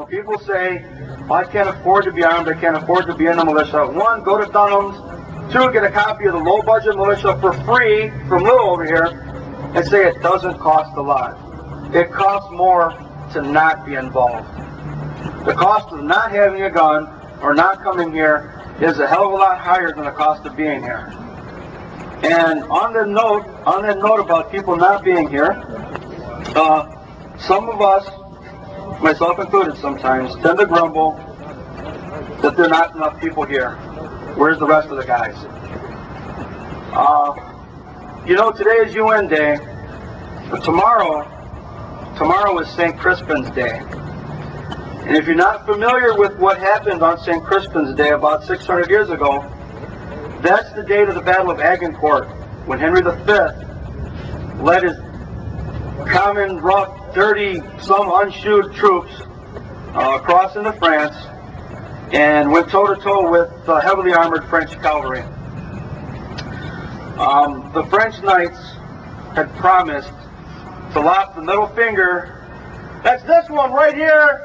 People say, well, I can't afford to be armed, I can't afford to be in the militia. One, go to Dunham's. Two, get a copy of the low-budget militia for free from Lou over here and say it doesn't cost a lot. It costs more to not be involved. The cost of not having a gun or not coming here is a hell of a lot higher than the cost of being here. And on that note about people not being here, some of us, myself included sometimes, tend to grumble that there are not enough people here. Where's the rest of the guys? You know, today is UN Day, but tomorrow is St. Crispin's Day. And if you're not familiar with what happened on St. Crispin's Day about 600 years ago, that's the date of the Battle of Agincourt, when Henry V led his common, rough, dirty, some unshoed troops across into France and went toe-to-toe with heavily armored French cavalry. The French knights had promised to lop the middle finger, that's this one right here,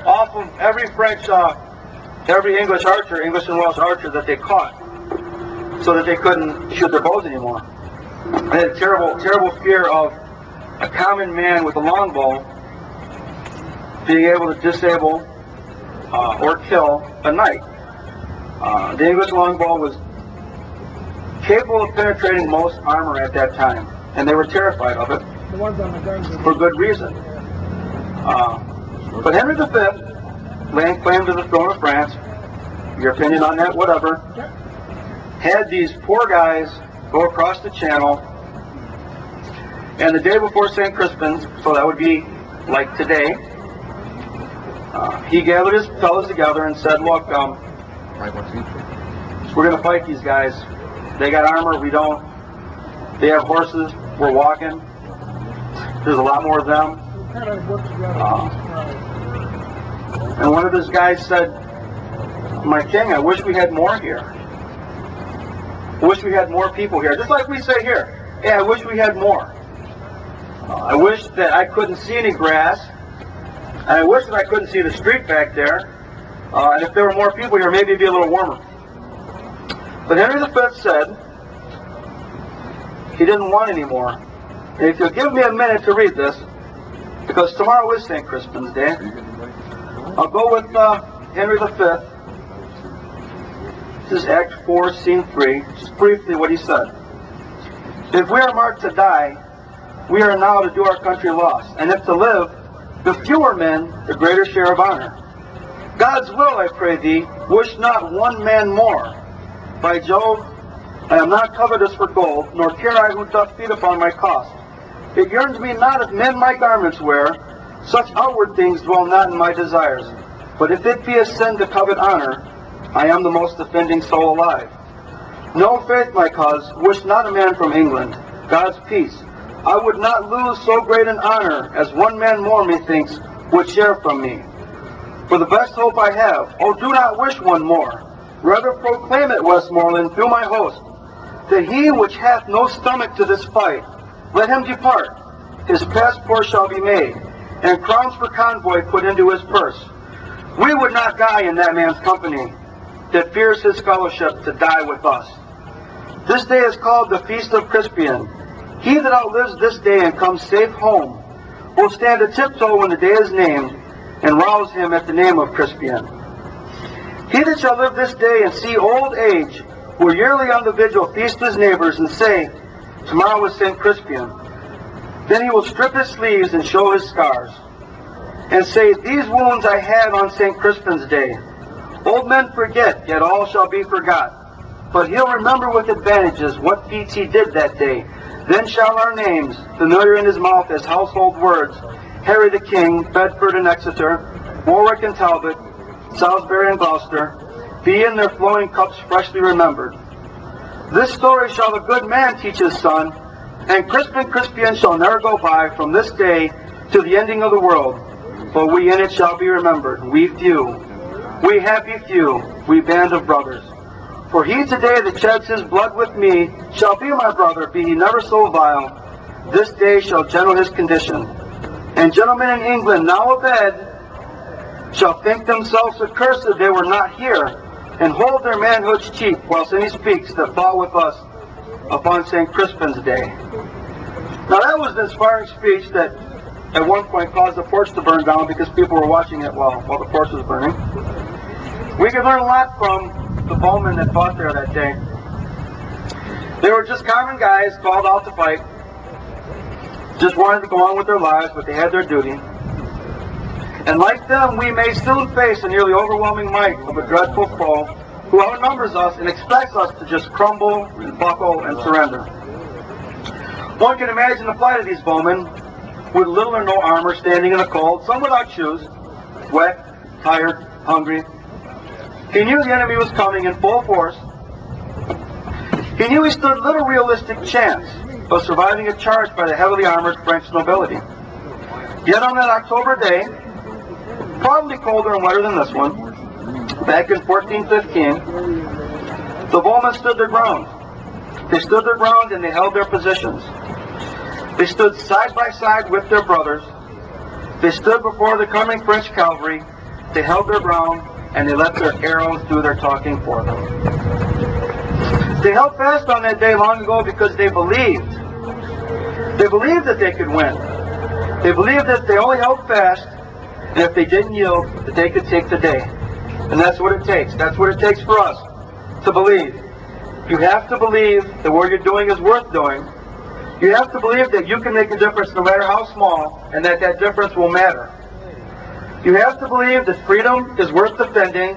off of every English archer, English and Welsh archer that they caught, so that they couldn't shoot their bows anymore. They had a terrible fear of a common man with a longbow being able to disable or kill a knight. The English longbow was capable of penetrating most armor at that time, and they were terrified of it for good reason. But Henry V, laying claim to the throne of France, your opinion on that, whatever, had these poor guys go across the channel. And the day before St. Crispin's, so that would be like today, he gathered his fellows together and said, look, we're going to fight these guys. They got armor, we don't. They have horses, we're walking. There's a lot more of them. And one of his guys said, my king, I wish we had more here. I wish we had more people here. Just like we say here, hey, I wish we had more. I wish that I couldn't see any grass, and I wish that I couldn't see the street back there, and if there were more people here, maybe it'd be a little warmer. But Henry V said he didn't want any more. And if you'll give me a minute to read this, because tomorrow is St. Crispin's Day, I'll go with Henry V. This is Act 4, Scene 3, just briefly what he said. If we are marked to die, we are now to do our country loss, and if to live, the fewer men, the greater share of honor. God's will, I pray thee, wish not one man more. By Jove, I am not covetous for gold, nor care I who doth feed upon my cost. It yearns me not if men my garments wear, such outward things dwell not in my desires. But if it be a sin to covet honor, I am the most offending soul alive. No faith, my cause, wish not a man from England, God's peace. I would not lose so great an honor as one man more, methinks, would share from me. For the best hope I have, oh, do not wish one more. Rather proclaim it, Westmoreland, through my host, that he which hath no stomach to this fight, let him depart. His passport shall be made, and crowns for convoy put into his purse. We would not die in that man's company, that fears his fellowship to die with us. This day is called the Feast of Crispian. He that outlives this day and comes safe home will stand a tiptoe when the day is named, and rouse him at the name of Crispian. He that shall live this day and see old age will yearly on the vigil feast his neighbors and say, tomorrow is St. Crispian. Then he will strip his sleeves and show his scars, and say, these wounds I had on St. Crispin's day. Old men forget, yet all shall be forgot. But he'll remember with advantages what feats he did that day. Then shall our names, familiar in his mouth as household words, Harry the King, Bedford and Exeter, Warwick and Talbot, Salisbury and Gloucester, be in their flowing cups freshly remembered. This story shall the good man teach his son, and Crispian shall never go by from this day to the ending of the world. But we in it shall be remembered, we few, we happy few, we band of brothers. For he today that sheds his blood with me shall be my brother, be he never so vile. This day shall gentle his condition. And gentlemen in England now abed shall think themselves accursed that they were not here, and hold their manhoods cheap, whilst any speaks that fall with us upon St. Crispin's day. Now that was an inspiring speech that at one point caused the porch to burn down because people were watching it while the porch was burning. We can learn a lot from the bowmen that fought there that day. They were just common guys called out to fight, just wanted to go on with their lives, but they had their duty. And like them, we may soon face a nearly overwhelming might of a dreadful foe who outnumbers us and expects us to just crumble, buckle, and surrender. One can imagine the plight of these bowmen with little or no armor, standing in the cold, some without shoes, wet, tired, hungry. He knew the enemy was coming in full force. He knew he stood little realistic chance of surviving a charge by the heavily armored French nobility. Yet on that October day, probably colder and wetter than this one, back in 1415, the bowmen stood their ground. They stood their ground and they held their positions. They stood side by side with their brothers. They stood before the coming French cavalry. They held their ground and they let their arrows do their talking for them. They held fast on that day long ago because they believed. They believed that they could win. They believed that if they only held fast, and if they didn't yield, that they could take the day. And that's what it takes. That's what it takes for us, to believe. You have to believe that what you're doing is worth doing. You have to believe that you can make a difference no matter how small, and that that difference will matter. You have to believe that freedom is worth defending,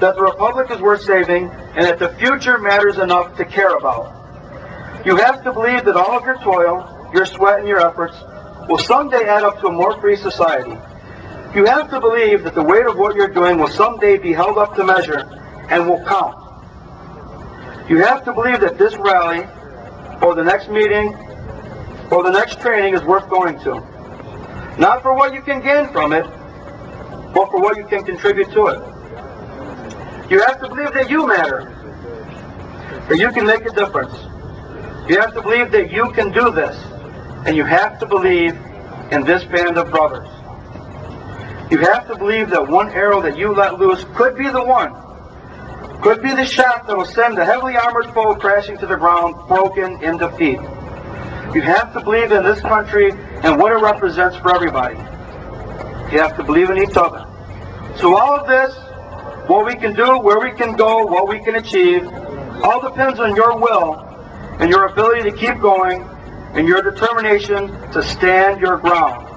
that the Republic is worth saving, and that the future matters enough to care about. You have to believe that all of your toil, your sweat, and your efforts will someday add up to a more free society. You have to believe that the weight of what you're doing will someday be held up to measure and will count. You have to believe that this rally, or the next meeting, or the next training is worth going to. Not for what you can gain from it, but for what you can contribute to it. You have to believe that you matter, that you can make a difference. You have to believe that you can do this, and you have to believe in this band of brothers. You have to believe that one arrow that you let loose could be the one, could be the shot that will send the heavily armored foe crashing to the ground, broken in defeat. You have to believe in this country and what it represents for everybody. You have to believe in each other. So all of this, what we can do, where we can go, what we can achieve, all depends on your will and your ability to keep going and your determination to stand your ground.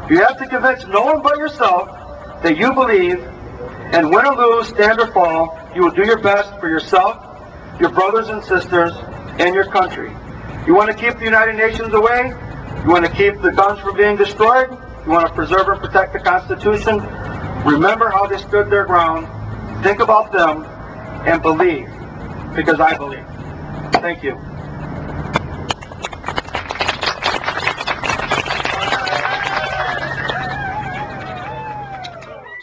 You have to convince no one but yourself that you believe, and win or lose, stand or fall, you will do your best for yourself, your brothers and sisters, and your country. You want to keep the United Nations away? You want to keep the guns from being destroyed? You want to preserve and protect the Constitution? Remember how they stood their ground. Think about them and believe, because I believe. Thank you.